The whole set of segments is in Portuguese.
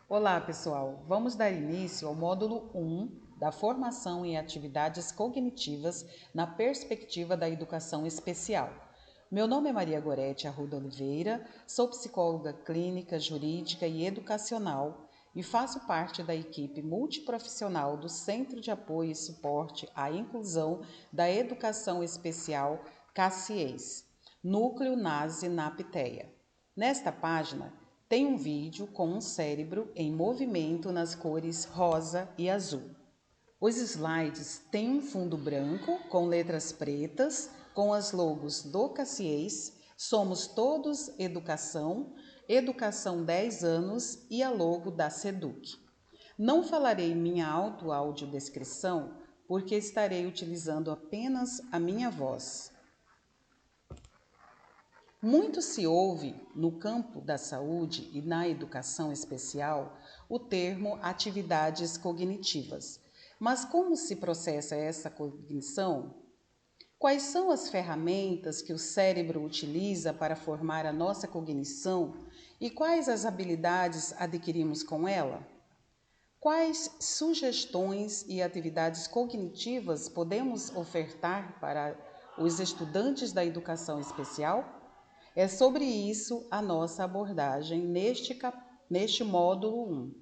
Olá, pessoal! Vamos dar início ao módulo 1 da Formação em Atividades Cognitivas na Perspectiva da Educação Especial. Meu nome é Maria Gorete Arruda Oliveira, sou psicóloga clínica, jurídica e educacional e faço parte da equipe multiprofissional do Centro de Apoio e Suporte à Inclusão da Educação Especial CACIES, Núcleo NASE na Piteia. Nesta página, tem um vídeo com um cérebro em movimento nas cores rosa e azul. Os slides têm um fundo branco com letras pretas, com as logos do CACIES, Somos Todos Educação, Educação 10 anos e a logo da SEDUC. Não falarei minha audiodescrição porque estarei utilizando apenas a minha voz. Muito se ouve no campo da saúde e na educação especial o termo atividades cognitivas. Mas como se processa essa cognição? Quais são as ferramentas que o cérebro utiliza para formar a nossa cognição e quais as habilidades adquirimos com ela? Quais sugestões e atividades cognitivas podemos ofertar para os estudantes da educação especial? É sobre isso a nossa abordagem neste módulo 1.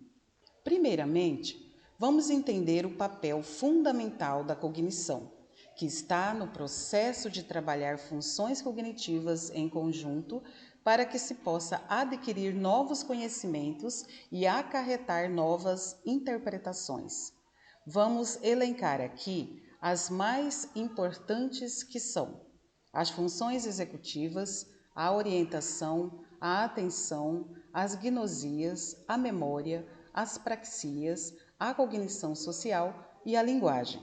Primeiramente, vamos entender o papel fundamental da cognição, que está no processo de trabalhar funções cognitivas em conjunto para que se possa adquirir novos conhecimentos e acarretar novas interpretações. Vamos elencar aqui as mais importantes que são as funções executivas, a orientação, a atenção, as gnosias, a memória, as praxias, a cognição social e a linguagem.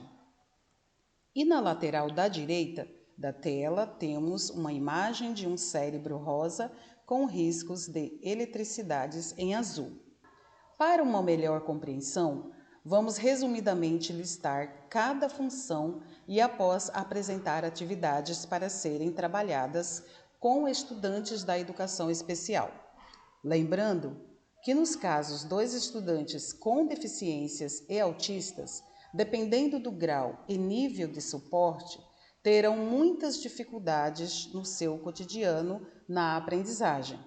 E na lateral da direita da tela temos uma imagem de um cérebro rosa com riscos de eletricidades em azul. Para uma melhor compreensão, vamos resumidamente listar cada função e após apresentar atividades para serem trabalhadas com estudantes da educação especial. Lembrando que nos casos dos estudantes com deficiências e autistas, dependendo do grau e nível de suporte, terão muitas dificuldades no seu cotidiano na aprendizagem,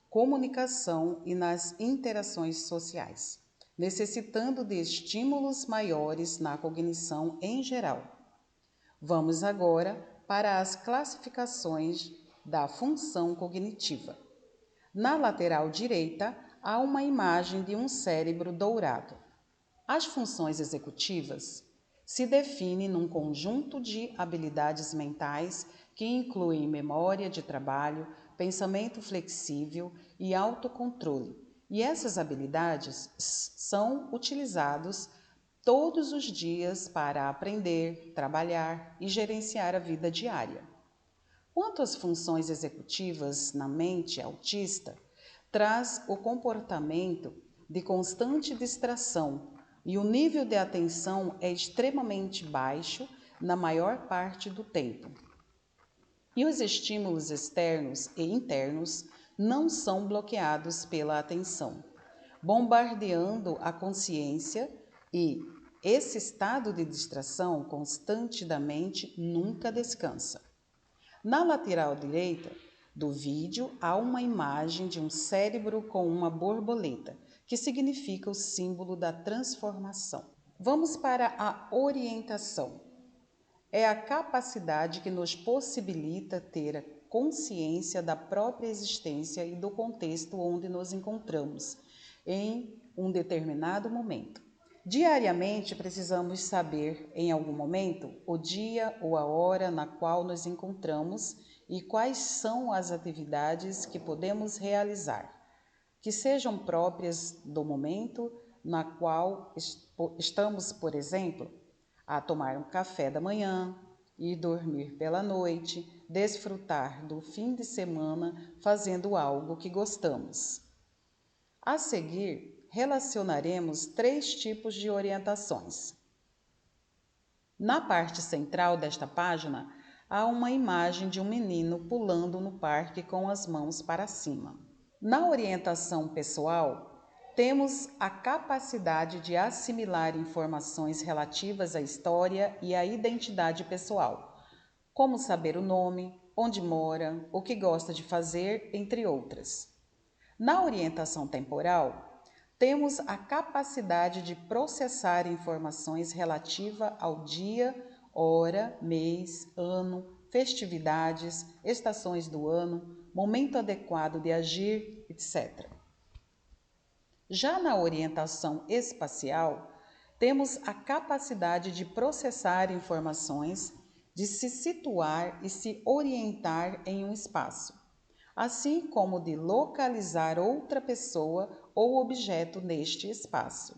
comunicação e nas interações sociais, necessitando de estímulos maiores na cognição em geral. Vamos agora para as classificações da função cognitiva. Na lateral direita, há uma imagem de um cérebro dourado. As funções executivas se definem num conjunto de habilidades mentais que incluem memória de trabalho, pensamento flexível e autocontrole. E essas habilidades são utilizadas todos os dias para aprender, trabalhar e gerenciar a vida diária. Quanto às funções executivas na mente autista, traz o comportamento de constante distração e o nível de atenção é extremamente baixo na maior parte do tempo. E os estímulos externos e internos não são bloqueados pela atenção, bombardeando a consciência e esse estado de distração constante da mente nunca descansa. Na lateral direita do vídeo há uma imagem de um cérebro com uma borboleta, que significa o símbolo da transformação. Vamos para a orientação. É a capacidade que nos possibilita ter a consciência da própria existência e do contexto onde nos encontramos em um determinado momento. Diariamente precisamos saber, em algum momento, o dia ou a hora na qual nos encontramos e quais são as atividades que podemos realizar, que sejam próprias do momento na qual estamos, por exemplo, a tomar um café da manhã, ir dormir pela noite, desfrutar do fim de semana fazendo algo que gostamos. A seguir, relacionaremos 3 tipos de orientações. Na parte central desta página, há uma imagem de um menino pulando no parque com as mãos para cima. Na orientação pessoal, temos a capacidade de assimilar informações relativas à história e à identidade pessoal, como saber o nome, onde mora, o que gosta de fazer, entre outras. Na orientação temporal, temos a capacidade de processar informações relativas ao dia, hora, mês, ano, festividades, estações do ano, momento adequado de agir, etc. Já na orientação espacial, temos a capacidade de processar informações, de se situar e se orientar em um espaço, assim como de localizar outra pessoa ou objeto neste espaço.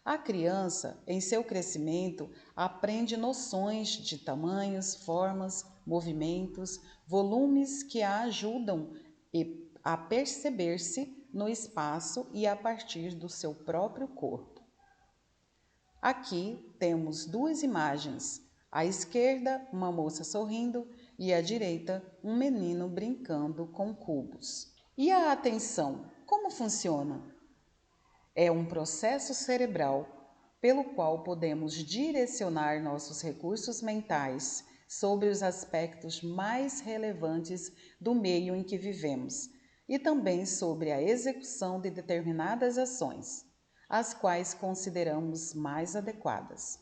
A criança, em seu crescimento, aprende noções de tamanhos, formas, movimentos, volumes que a ajudam a perceber-se no espaço e a partir do seu próprio corpo. Aqui temos duas imagens. À esquerda, uma moça sorrindo e à direita, um menino brincando com cubos. E a atenção, como funciona? É um processo cerebral pelo qual podemos direcionar nossos recursos mentais sobre os aspectos mais relevantes do meio em que vivemos e também sobre a execução de determinadas ações, as quais consideramos mais adequadas.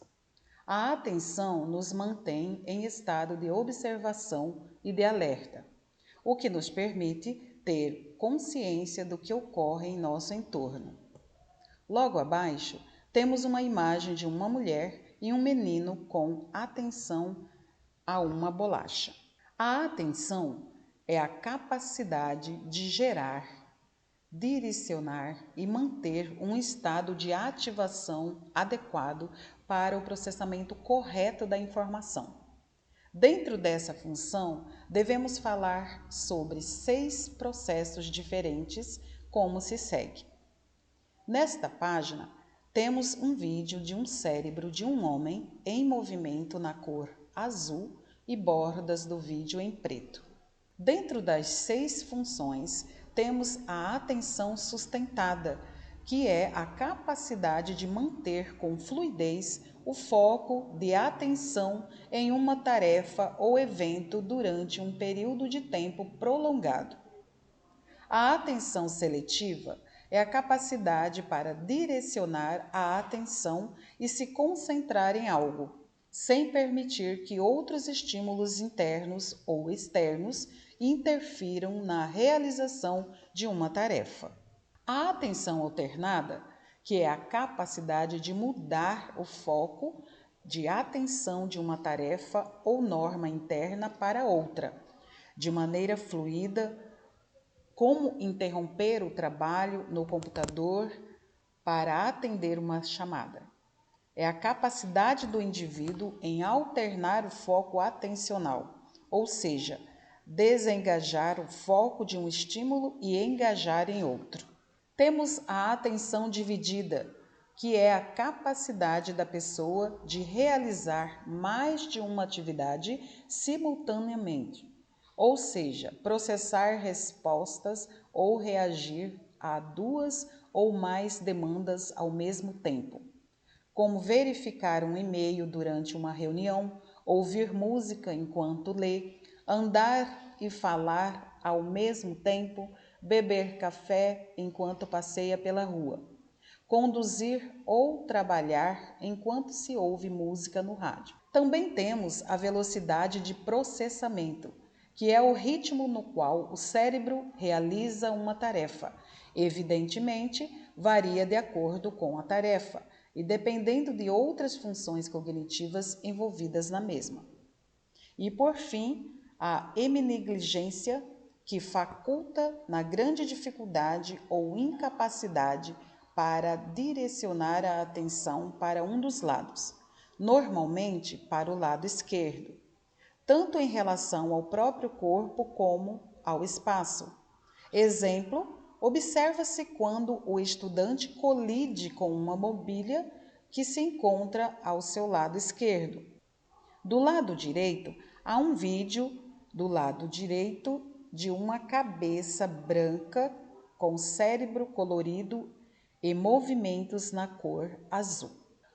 A atenção nos mantém em estado de observação e de alerta, o que nos permite ter consciência do que ocorre em nosso entorno. Logo abaixo, temos uma imagem de uma mulher e um menino com atenção a uma bolacha. A atenção é a capacidade de gerar, direcionar e manter um estado de ativação adequado para o processamento correto da informação. Dentro dessa função, devemos falar sobre 6 processos diferentes, como se segue. Nesta página, temos um vídeo de um cérebro de um homem em movimento na cor azul e bordas do vídeo em preto. Dentro das 6 funções, temos a atenção sustentada, que é a capacidade de manter com fluidez o foco de atenção em uma tarefa ou evento durante um período de tempo prolongado. A atenção seletiva é a capacidade para direcionar a atenção e se concentrar em algo, sem permitir que outros estímulos internos ou externos interfiram na realização de uma tarefa. A atenção alternada, que é a capacidade de mudar o foco de atenção de uma tarefa ou norma interna para outra, de maneira fluida, como interromper o trabalho no computador para atender uma chamada. É a capacidade do indivíduo em alternar o foco atencional, ou seja, desengajar o foco de um estímulo e engajar em outro. Temos a atenção dividida, que é a capacidade da pessoa de realizar mais de uma atividade simultaneamente, ou seja, processar respostas ou reagir a 2 ou mais demandas ao mesmo tempo, como verificar um e-mail durante uma reunião, ouvir música enquanto lê, andar e falar ao mesmo tempo, beber café enquanto passeia pela rua, conduzir ou trabalhar enquanto se ouve música no rádio. Também temos a velocidade de processamento, que é o ritmo no qual o cérebro realiza uma tarefa. Evidentemente, varia de acordo com a tarefa e dependendo de outras funções cognitivas envolvidas na mesma. E, por fim, a heminegligência, que faculta na grande dificuldade ou incapacidade para direcionar a atenção para um dos lados, normalmente para o lado esquerdo, tanto em relação ao próprio corpo como ao espaço. Exemplo, observa-se quando o estudante colide com uma mobília que se encontra ao seu lado esquerdo. Do lado direito, há um vídeo do lado direito de uma cabeça branca com cérebro colorido e movimentos na cor azul.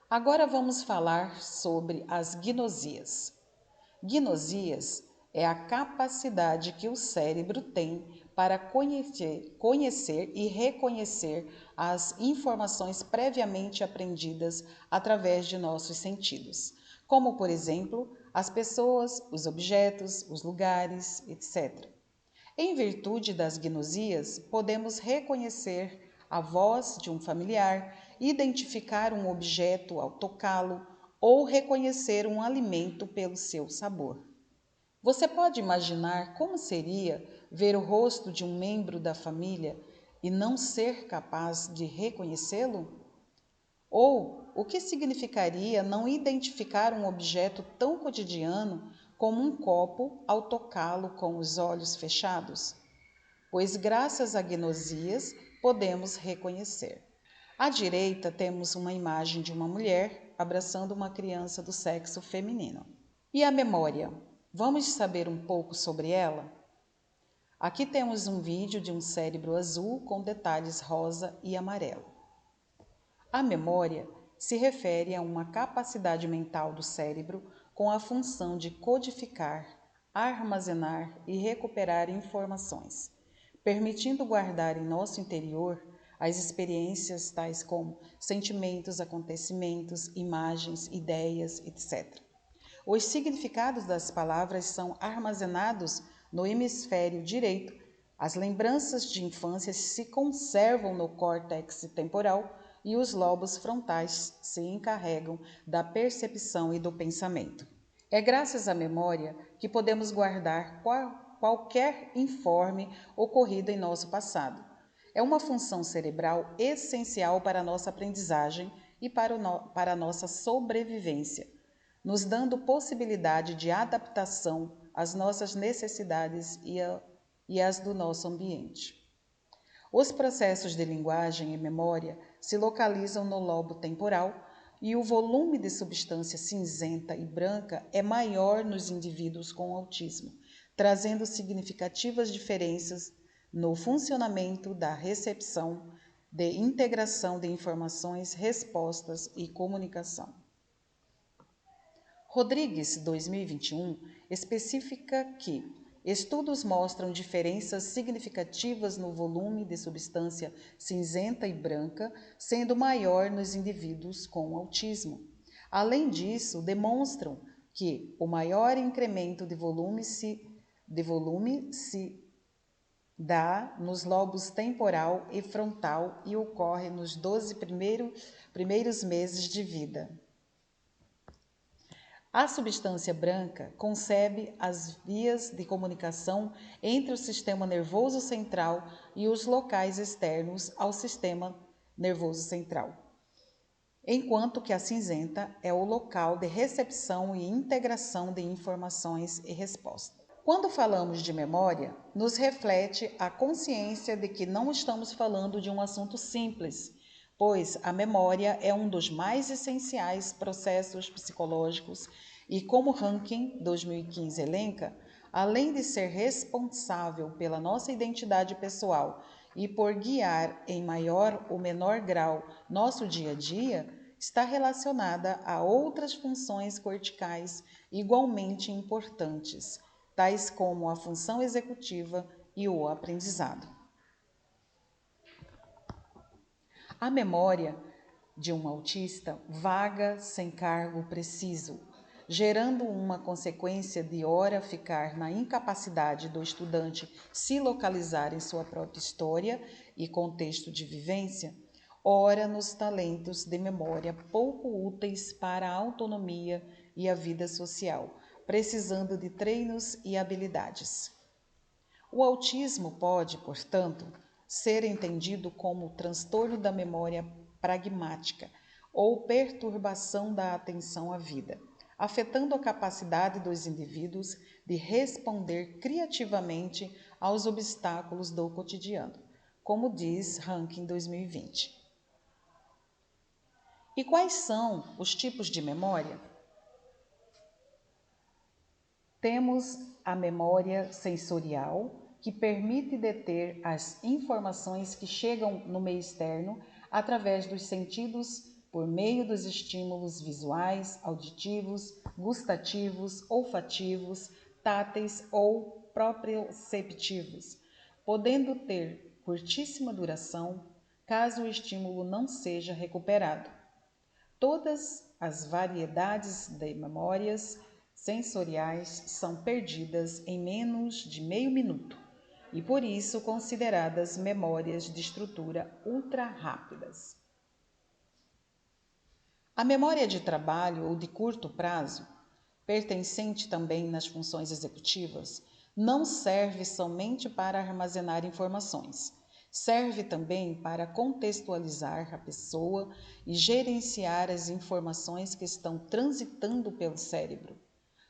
Agora vamos falar sobre as gnosias. Gnosias é a capacidade que o cérebro tem para conhecer e reconhecer as informações previamente aprendidas através de nossos sentidos, como, por exemplo, as pessoas, os objetos, os lugares, etc. Em virtude das gnosias, podemos reconhecer a voz de um familiar, identificar um objeto ao tocá-lo ou reconhecer um alimento pelo seu sabor. Você pode imaginar como seria ver o rosto de um membro da família e não ser capaz de reconhecê-lo? Ou o que significaria não identificar um objeto tão cotidiano como um copo ao tocá-lo com os olhos fechados? Pois graças a gnosias podemos reconhecer. À direita temos uma imagem de uma mulher abraçando uma criança do sexo feminino. E a memória? Vamos saber um pouco sobre ela? Aqui temos um vídeo de um cérebro azul com detalhes rosa e amarelo. A memória se refere a uma capacidade mental do cérebro com a função de codificar, armazenar e recuperar informações, permitindo guardar em nosso interior as experiências tais como sentimentos, acontecimentos, imagens, ideias, etc. Os significados das palavras são armazenados no hemisfério direito. As lembranças de infância se conservam no córtex temporal e os lobos frontais se encarregam da percepção e do pensamento. É graças à memória que podemos guardar qualquer informe ocorrido em nosso passado. É uma função cerebral essencial para a nossa aprendizagem e para a nossa sobrevivência, nos dando possibilidade de adaptação às nossas necessidades e às do nosso ambiente. Os processos de linguagem e memória se localizam no lobo temporal e o volume de substância cinzenta e branca é maior nos indivíduos com autismo, trazendo significativas diferenças no funcionamento da recepção, de integração de informações, respostas e comunicação. Rodrigues, 2021, especifica que estudos mostram diferenças significativas no volume de substância cinzenta e branca, sendo maior nos indivíduos com autismo. Além disso, demonstram que o maior incremento de volume se dá nos lobos temporal e frontal e ocorre nos 12 primeiros meses de vida. A substância branca concebe as vias de comunicação entre o sistema nervoso central e os locais externos ao sistema nervoso central, enquanto que a cinzenta é o local de recepção e integração de informações e respostas. Quando falamos de memória, nos reflete a consciência de que não estamos falando de um assunto simples, pois a memória é um dos mais essenciais processos psicológicos e, como Rankin 2015 elenca, além de ser responsável pela nossa identidade pessoal e por guiar em maior ou menor grau nosso dia a dia, está relacionada a outras funções corticais igualmente importantes, tais como a função executiva e o aprendizado. A memória de um autista vaga sem cargo preciso, gerando uma consequência de ora ficar na incapacidade do estudante se localizar em sua própria história e contexto de vivência, ora nos talentos de memória pouco úteis para a autonomia e a vida social, precisando de treinos e habilidades. O autismo pode, portanto, ser entendido como transtorno da memória pragmática ou perturbação da atenção à vida, afetando a capacidade dos indivíduos de responder criativamente aos obstáculos do cotidiano, como diz Rankin 2020. E quais são os tipos de memória? Temos a memória sensorial, que permite deter as informações que chegam no meio externo através dos sentidos por meio dos estímulos visuais, auditivos, gustativos, olfativos, táteis ou proprioceptivos, podendo ter curtíssima duração, caso o estímulo não seja recuperado. Todas as variedades de memórias sensoriais são perdidas em menos de meio minuto e, por isso, consideradas memórias de estrutura ultra rápidas. A memória de trabalho ou de curto prazo, pertencente também nas funções executivas, não serve somente para armazenar informações. Serve também para contextualizar a pessoa e gerenciar as informações que estão transitando pelo cérebro.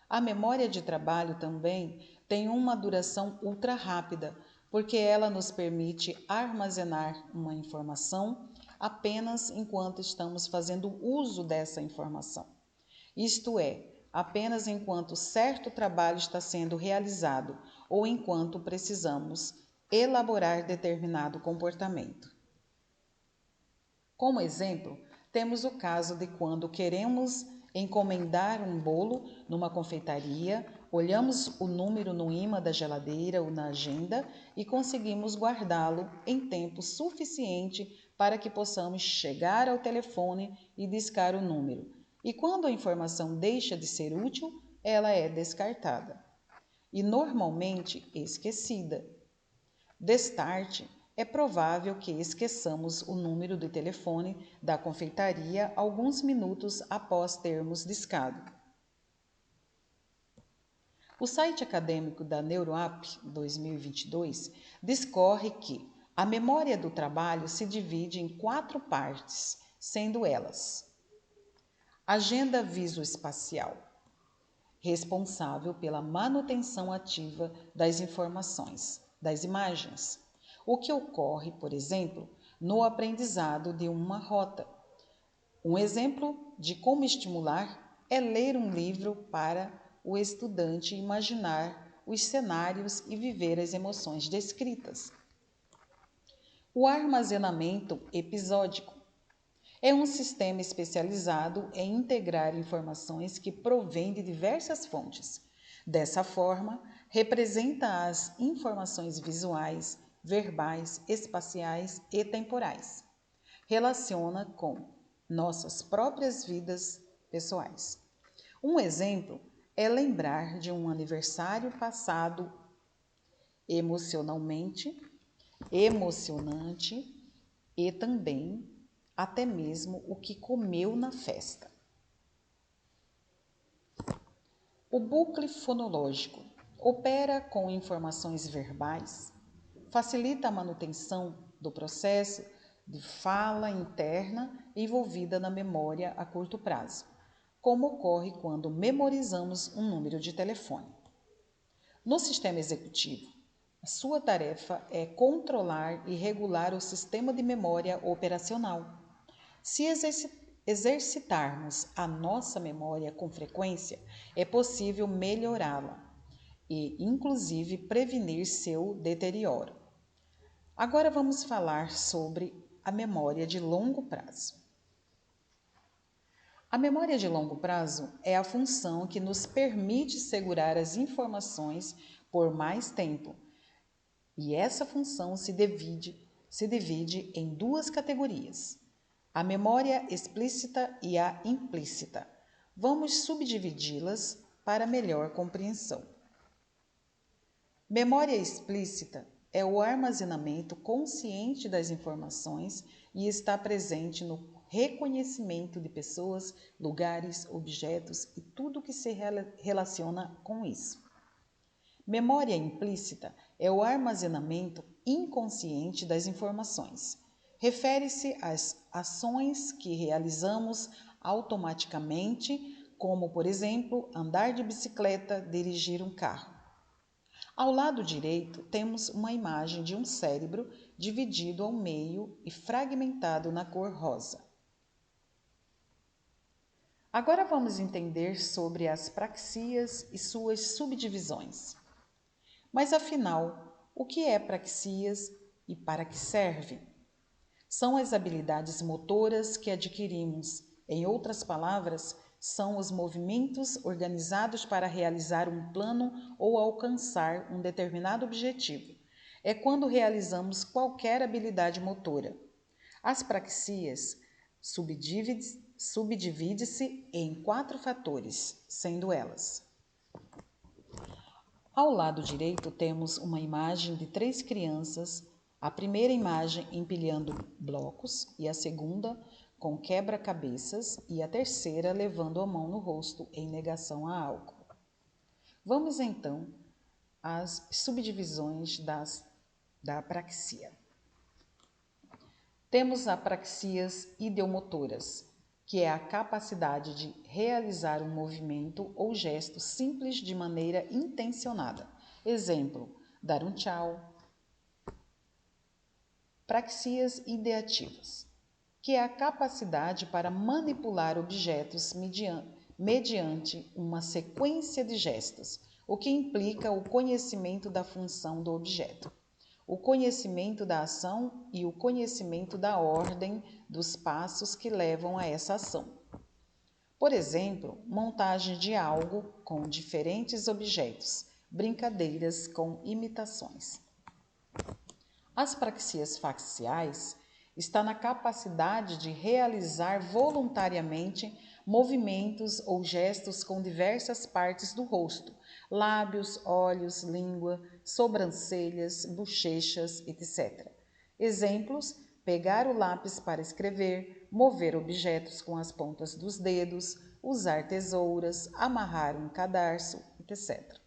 A memória de trabalho também tem uma duração ultra rápida, porque ela nos permite armazenar uma informação apenas enquanto estamos fazendo uso dessa informação. Isto é, apenas enquanto certo trabalho está sendo realizado ou enquanto precisamos elaborar determinado comportamento. Como exemplo, temos o caso de quando queremos encomendar um bolo numa confeitaria, olhamos o número no ímã da geladeira ou na agenda e conseguimos guardá-lo em tempo suficiente para que possamos chegar ao telefone e discar o número. E quando a informação deixa de ser útil, ela é descartada e normalmente esquecida. Destarte, é provável que esqueçamos o número de telefone da confeitaria alguns minutos após termos discado. O site acadêmico da NeuroApp 2022 discorre que a memória do trabalho se divide em 4 partes, sendo elas: agenda visoespacial, responsável pela manutenção ativa das informações, das imagens, o que ocorre, por exemplo, no aprendizado de uma rota. Um exemplo de como estimular é ler um livro para o estudante imaginar os cenários e viver as emoções descritas. O armazenamento episódico é um sistema especializado em integrar informações que provêm de diversas fontes. Dessa forma, representa as informações visuais, verbais, espaciais e temporais. Relaciona com nossas próprias vidas pessoais. Um exemplo é lembrar de um aniversário passado emocionante e também até mesmo o que comeu na festa. O bucle fonológico opera com informações verbais, facilita a manutenção do processo de fala interna envolvida na memória a curto prazo, como ocorre quando memorizamos um número de telefone. No sistema executivo, a sua tarefa é controlar e regular o sistema de memória operacional. Se exercitarmos a nossa memória com frequência, é possível melhorá-la e, inclusive, prevenir seu deterioro. Agora vamos falar sobre a memória de longo prazo. A memória de longo prazo é a função que nos permite segurar as informações por mais tempo, e essa função se divide em 2 categorias: a memória explícita e a implícita. Vamos subdividi-las para melhor compreensão. Memória explícita é o armazenamento consciente das informações e está presente no reconhecimento de pessoas, lugares, objetos e tudo que se relaciona com isso. Memória implícita é o armazenamento inconsciente das informações. Refere-se às ações que realizamos automaticamente, como, por exemplo, andar de bicicleta, dirigir um carro. Ao lado direito, temos uma imagem de um cérebro dividido ao meio e fragmentado na cor rosa. Agora vamos entender sobre as praxias e suas subdivisões. Mas afinal, o que é praxias e para que serve? São as habilidades motoras que adquirimos. Em outras palavras, são os movimentos organizados para realizar um plano ou alcançar um determinado objetivo. É quando realizamos qualquer habilidade motora. As praxias subdivide-se em 4 fatores, sendo elas: ao lado direito temos uma imagem de 3 crianças, a primeira imagem empilhando blocos e a segunda com quebra-cabeças e a terceira levando a mão no rosto em negação a algo. Vamos então às subdivisões da apraxia. Temos apraxias ideomotoras, que é a capacidade de realizar um movimento ou gesto simples de maneira intencionada. Exemplo, dar um tchau. Praxias ideativas, que é a capacidade para manipular objetos mediante uma sequência de gestos, o que implica o conhecimento da função do objeto, o conhecimento da ação e o conhecimento da ordem dos passos que levam a essa ação. Por exemplo, montagem de algo com diferentes objetos, brincadeiras com imitações. As praxias faciais está na capacidade de realizar voluntariamente movimentos ou gestos com diversas partes do rosto, lábios, olhos, língua, sobrancelhas, bochechas, etc. Exemplos: pegar o lápis para escrever, mover objetos com as pontas dos dedos, usar tesouras, amarrar um cadarço, etc.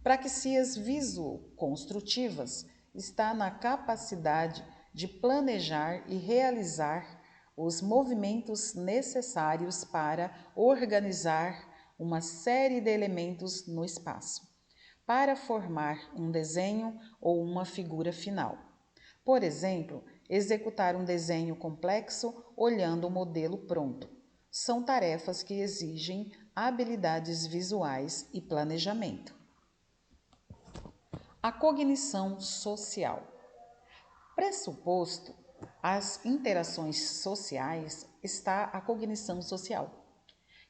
Praxias viso-construtivas está na capacidade de planejar e realizar os movimentos necessários para organizar uma série de elementos no espaço, para formar um desenho ou uma figura final. Por exemplo, executar um desenho complexo olhando o modelo pronto. São tarefas que exigem habilidades visuais e planejamento. A cognição social. Pressuposto as interações sociais está a cognição social,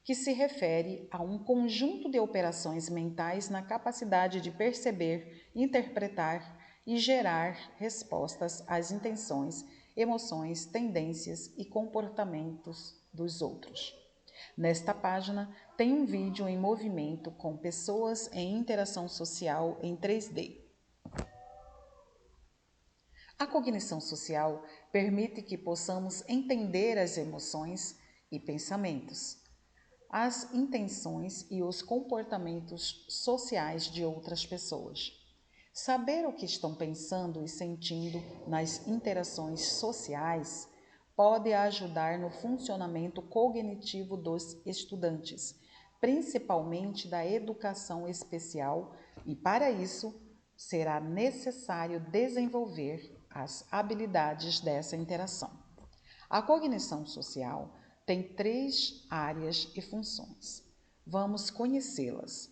que se refere a um conjunto de operações mentais na capacidade de perceber, interpretar e gerar respostas às intenções, emoções, tendências e comportamentos dos outros. Nesta página tem um vídeo em movimento com pessoas em interação social em 3D. A cognição social permite que possamos entender as emoções e pensamentos, as intenções e os comportamentos sociais de outras pessoas. Saber o que estão pensando e sentindo nas interações sociais pode ajudar no funcionamento cognitivo dos estudantes, principalmente da educação especial, e para isso será necessário desenvolver as habilidades dessa interação. A cognição social tem 3 áreas e funções. Vamos conhecê-las.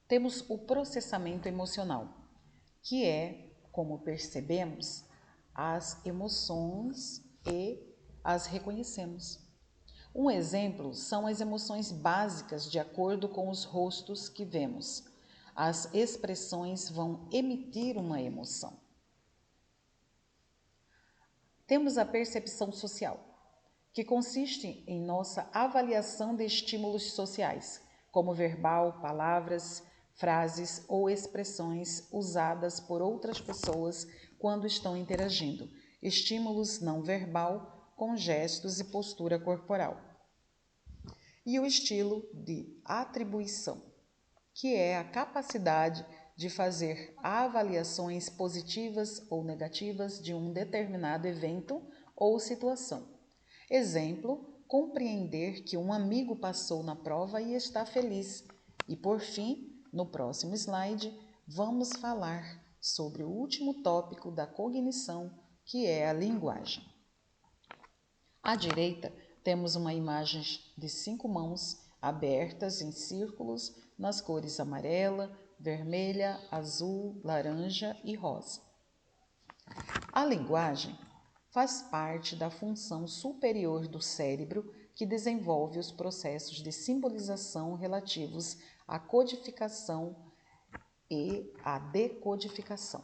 Temos o processamento emocional, que é, como percebemos, as emoções e as reconhecemos. Um exemplo são as emoções básicas de acordo com os rostos que vemos. As expressões vão emitir uma emoção. Temos a percepção social, que consiste em nossa avaliação de estímulos sociais, como verbal, palavras, frases ou expressões usadas por outras pessoas quando estão interagindo, estímulos não verbal com gestos e postura corporal. E o estilo de atribuição, que é a capacidade de fazer avaliações positivas ou negativas de um determinado evento ou situação. Exemplo, compreender que um amigo passou na prova e está feliz. E por fim, no próximo slide, vamos falar sobre o último tópico da cognição, que é a linguagem. À direita, temos uma imagem de 5 mãos abertas em círculos nas cores amarela, vermelha, azul, laranja e rosa. A linguagem faz parte da função superior do cérebro que desenvolve os processos de simbolização relativos à codificação e à decodificação.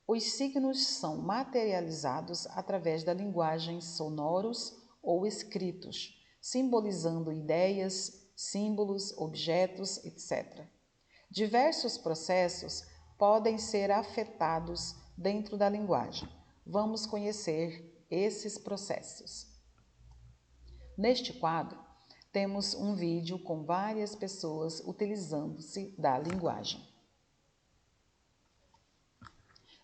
Os signos são materializados através da linguagem sonoros ou escritos, simbolizando ideias, símbolos, objetos, etc. Diversos processos podem ser afetados dentro da linguagem. Vamos conhecer esses processos. Neste quadro, temos um vídeo com várias pessoas utilizando-se da linguagem.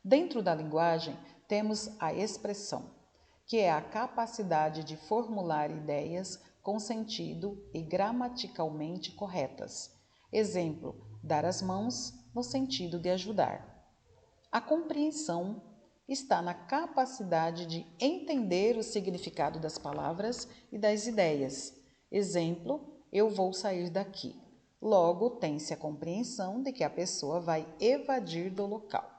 Dentro da linguagem, temos a expressão, que é a capacidade de formular ideias com sentido e gramaticalmente corretas. Exemplo, dar as mãos no sentido de ajudar. A compreensão está na capacidade de entender o significado das palavras e das ideias. Exemplo, eu vou sair daqui. Logo, tem-se a compreensão de que a pessoa vai evadir do local.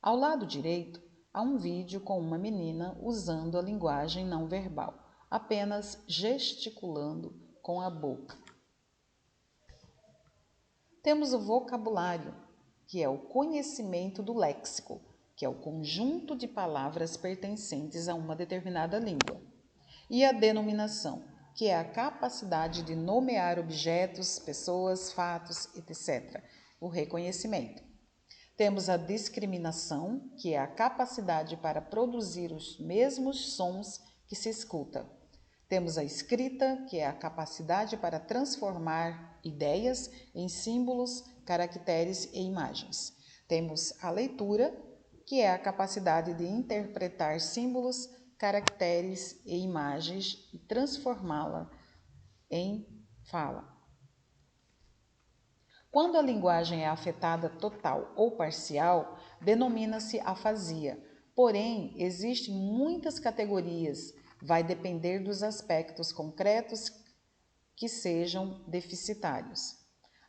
Ao lado direito, há um vídeo com uma menina usando a linguagem não verbal, apenas gesticulando com a boca. Temos o vocabulário, que é o conhecimento do léxico, que é o conjunto de palavras pertencentes a uma determinada língua. E a denominação, que é a capacidade de nomear objetos, pessoas, fatos, etc. O reconhecimento. Temos a discriminação, que é a capacidade para produzir os mesmos sons que se escuta. Temos a escrita, que é a capacidade para transformar ideias em símbolos, caracteres e imagens. Temos a leitura, que é a capacidade de interpretar símbolos, caracteres e imagens e transformá-la em fala. Quando a linguagem é afetada total ou parcial, denomina-se afasia. Porém, existem muitas categorias, vai depender dos aspectos concretos que sejam deficitários.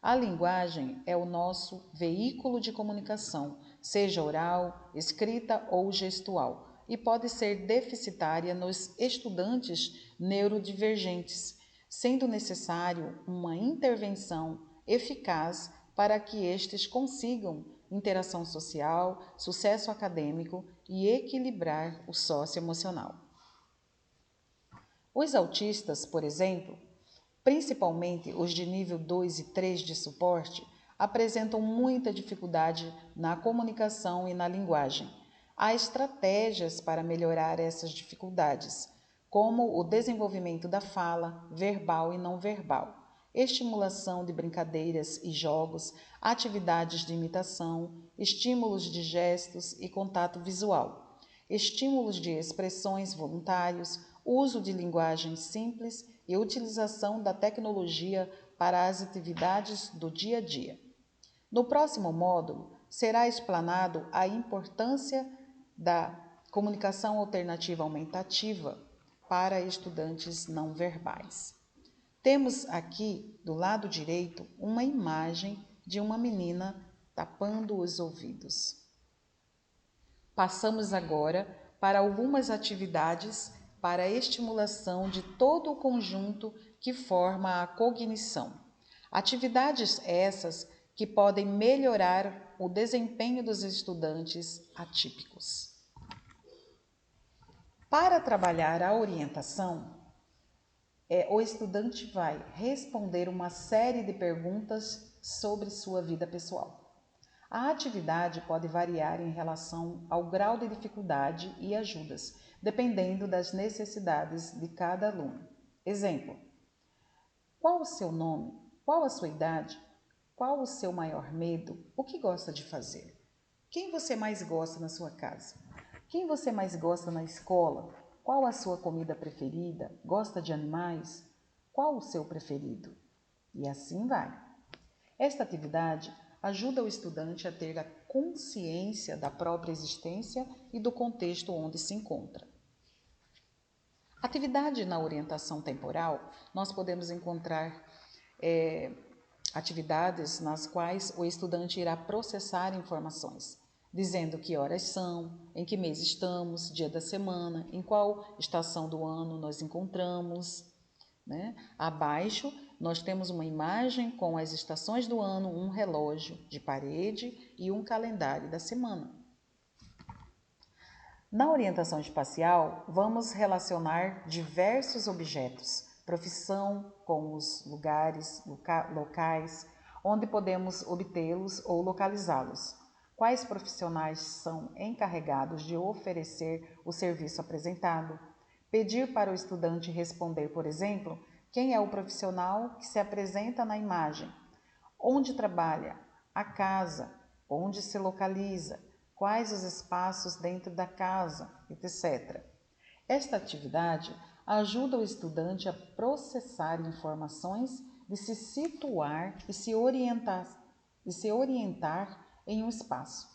A linguagem é o nosso veículo de comunicação, seja oral, escrita ou gestual, e pode ser deficitária nos estudantes neurodivergentes, sendo necessário uma intervenção eficaz para que estes consigam interação social, sucesso acadêmico e equilibrar o socioemocional. Os autistas, por exemplo, principalmente os de nível 2 e 3 de suporte, apresentam muita dificuldade na comunicação e na linguagem. Há estratégias para melhorar essas dificuldades, como o desenvolvimento da fala, verbal e não verbal, estimulação de brincadeiras e jogos, atividades de imitação, estímulos de gestos e contato visual, estímulos de expressões voluntários, uso de linguagem simples e utilização da tecnologia para as atividades do dia a dia. No próximo módulo, será explanado a importância da comunicação alternativa aumentativa para estudantes não verbais. Temos aqui, do lado direito, uma imagem de uma menina tapando os ouvidos. Passamos agora para algumas atividades para a estimulação de todo o conjunto que forma a cognição. Atividades essas que podem melhorar o desempenho dos estudantes atípicos. Para trabalhar a orientação, o estudante vai responder uma série de perguntas sobre sua vida pessoal. A atividade pode variar em relação ao grau de dificuldade e ajudas, dependendo das necessidades de cada aluno. Exemplo: qual o seu nome? Qual a sua idade? Qual o seu maior medo? O que gosta de fazer? Quem você mais gosta na sua casa? Quem você mais gosta na escola? Qual a sua comida preferida? Gosta de animais? Qual o seu preferido? E assim vai. Esta atividade ajuda o estudante a ter a consciência da própria existência e do contexto onde se encontra. Atividade na orientação temporal, nós podemos encontrar atividades nas quais o estudante irá processar informações. dizendo que horas são, em que mês estamos, dia da semana, em qual estação do ano nós encontramos, né? Abaixo, nós temos uma imagem com as estações do ano, um relógio de parede e um calendário da semana. Na orientação espacial, vamos relacionar diversos objetos, profissão com os lugares, locais, onde podemos obtê-los ou localizá-los. Quais profissionais são encarregados de oferecer o serviço apresentado? Pedir para o estudante responder, por exemplo, quem é o profissional que se apresenta na imagem, onde trabalha, a casa, onde se localiza, quais os espaços dentro da casa, etc. Esta atividade ajuda o estudante a processar informações, de se situar e se orientar em um espaço.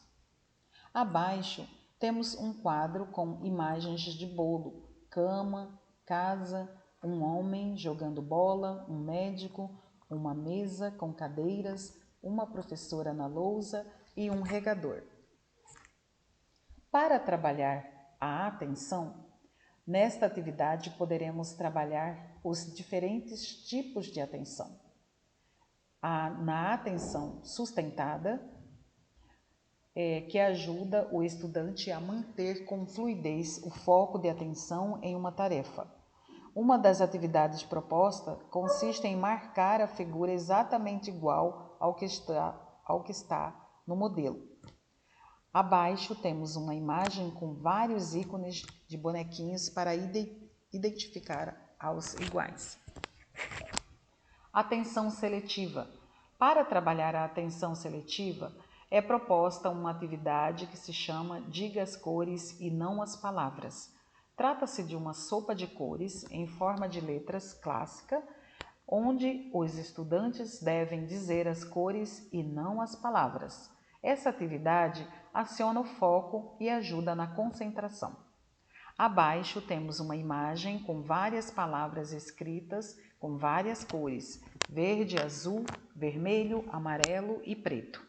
Abaixo temos um quadro com imagens de bolo, cama, casa, um homem jogando bola, um médico, uma mesa com cadeiras, uma professora na lousa e um regador. Para trabalhar a atenção, nesta atividade poderemos trabalhar os diferentes tipos de atenção. Na atenção sustentada, que ajuda o estudante a manter com fluidez o foco de atenção em uma tarefa. Uma das atividades propostas consiste em marcar a figura exatamente igual ao que está no modelo. Abaixo temos uma imagem com vários ícones de bonequinhos para identificar aos iguais. Atenção seletiva. Para trabalhar a atenção seletiva, é proposta uma atividade que se chama Diga as cores e não as palavras. Trata-se de uma sopa de cores em forma de letras clássica, onde os estudantes devem dizer as cores e não as palavras. Essa atividade aciona o foco e ajuda na concentração. Abaixo temos uma imagem com várias palavras escritas com várias cores: verde, azul, vermelho, amarelo e preto.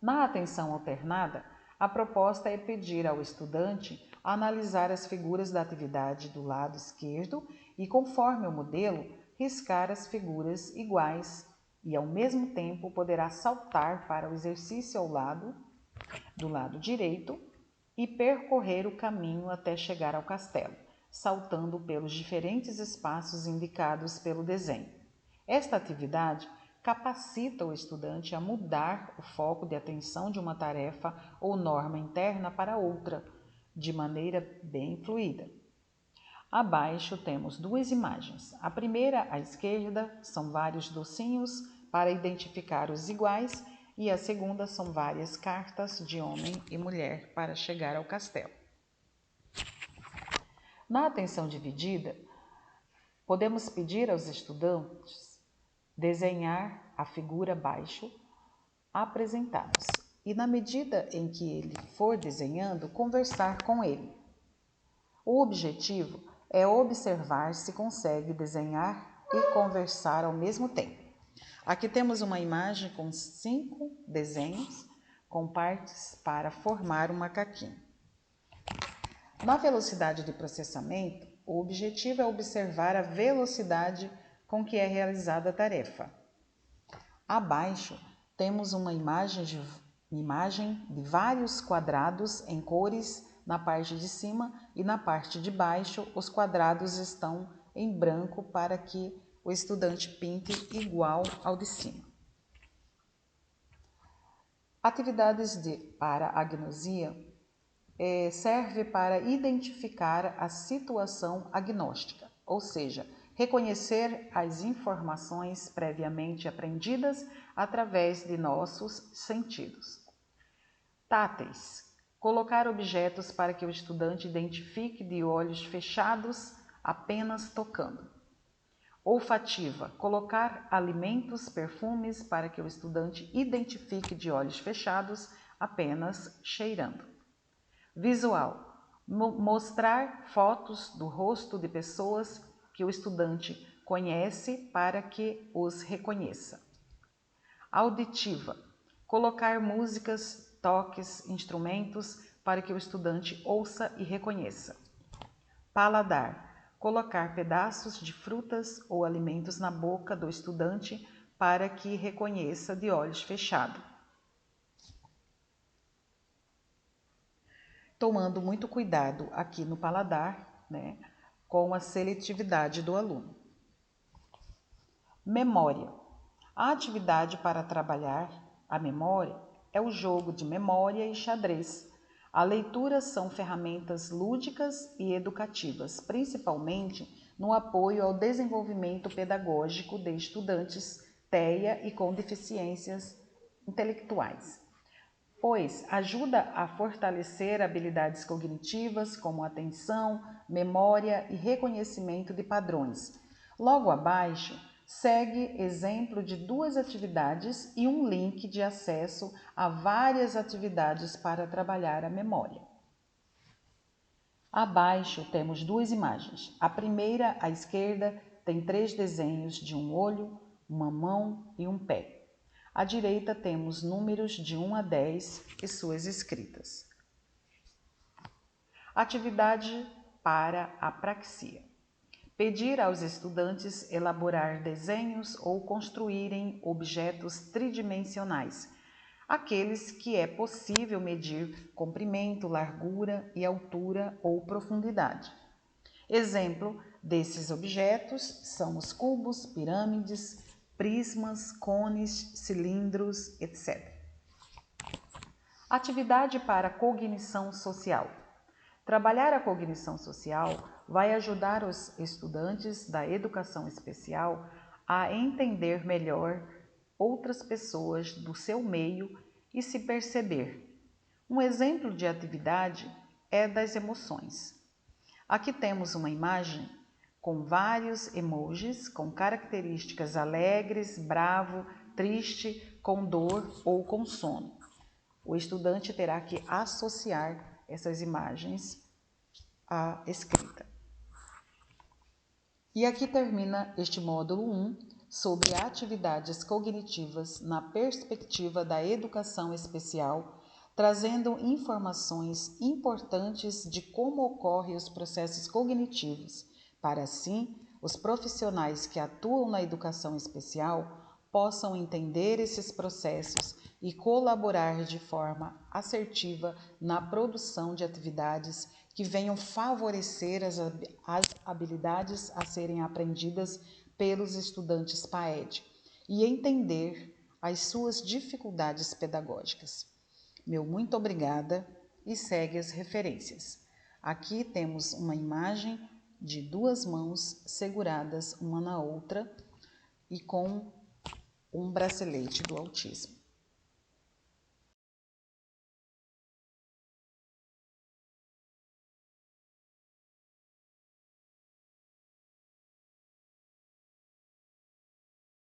Na atenção alternada, a proposta é pedir ao estudante analisar as figuras da atividade do lado esquerdo e, conforme o modelo, riscar as figuras iguais e, ao mesmo tempo, poderá saltar para o exercício do lado direito e percorrer o caminho até chegar ao castelo, saltando pelos diferentes espaços indicados pelo desenho. Esta atividade capacita o estudante a mudar o foco de atenção de uma tarefa ou norma interna para outra, de maneira bem fluida. Abaixo temos duas imagens. A primeira, à esquerda, são vários docinhos para identificar os iguais, e a segunda são várias cartas de homem e mulher para chegar ao castelo. Na atenção dividida, podemos pedir aos estudantes desenhar a figura abaixo apresentados e, na medida em que ele for desenhando, conversar com ele. O objetivo é observar se consegue desenhar e conversar ao mesmo tempo. Aqui temos uma imagem com 5 desenhos com partes para formar um macaquinho. Na velocidade de processamento, o objetivo é observar a velocidade com que é realizada a tarefa. Abaixo temos uma imagem de vários quadrados em cores na parte de cima, e na parte de baixo os quadrados estão em branco para que o estudante pinte igual ao de cima. Atividades para agnosia serve para identificar a situação agnóstica, ou seja, reconhecer as informações previamente aprendidas através de nossos sentidos. Táteis. Colocar objetos para que o estudante identifique de olhos fechados, apenas tocando. Olfativa. Colocar alimentos, perfumes para que o estudante identifique de olhos fechados, apenas cheirando. Visual. Mostrar fotos do rosto de pessoas que o estudante conhece para que os reconheça. Auditiva. Colocar músicas toques, instrumentos para que o estudante ouça e reconheça. Paladar: colocar pedaços de frutas ou alimentos na boca do estudante para que reconheça de olhos fechados, tomando muito cuidado aqui no paladar, né, com a seletividade do aluno. Memória: a atividade para trabalhar a memória é o jogo de memória e xadrez. A leitura são ferramentas lúdicas e educativas, principalmente no apoio ao desenvolvimento pedagógico de estudantes TEA e com deficiências intelectuais, pois ajuda a fortalecer habilidades cognitivas como atenção, memória e reconhecimento de padrões. Logo abaixo, segue exemplo de 2 atividades e um link de acesso a várias atividades para trabalhar a memória. Abaixo temos 2 imagens. A primeira, à esquerda, tem 3 desenhos de um olho, uma mão e um pé. À direita temos números de 1 a 10 e suas escritas. Atividade para apraxia: pedir aos estudantes elaborar desenhos ou construírem objetos tridimensionais, aqueles que é possível medir comprimento, largura e altura ou profundidade. Exemplo desses objetos são os cubos, pirâmides, prismas, cones, cilindros, etc. Atividade para cognição social: trabalhar a cognição social vai ajudar os estudantes da educação especial a entender melhor outras pessoas do seu meio e se perceber. Um exemplo de atividade é das emoções. Aqui temos uma imagem com vários emojis com características alegres, bravo, triste, com dor ou com sono. O estudante terá que associar essas imagens à escrita. E aqui termina este módulo 1 sobre atividades cognitivas na perspectiva da educação especial, trazendo informações importantes de como ocorrem os processos cognitivos, para assim os profissionais que atuam na educação especial possam entender esses processos e colaborar de forma assertiva na produção de atividades que venham favorecer as habilidades a serem aprendidas pelos estudantes PAED e entender as suas dificuldades pedagógicas. Meu muito obrigada e segue as referências. Aqui temos uma imagem de 2 mãos seguradas uma na outra e com um bracelete do autismo.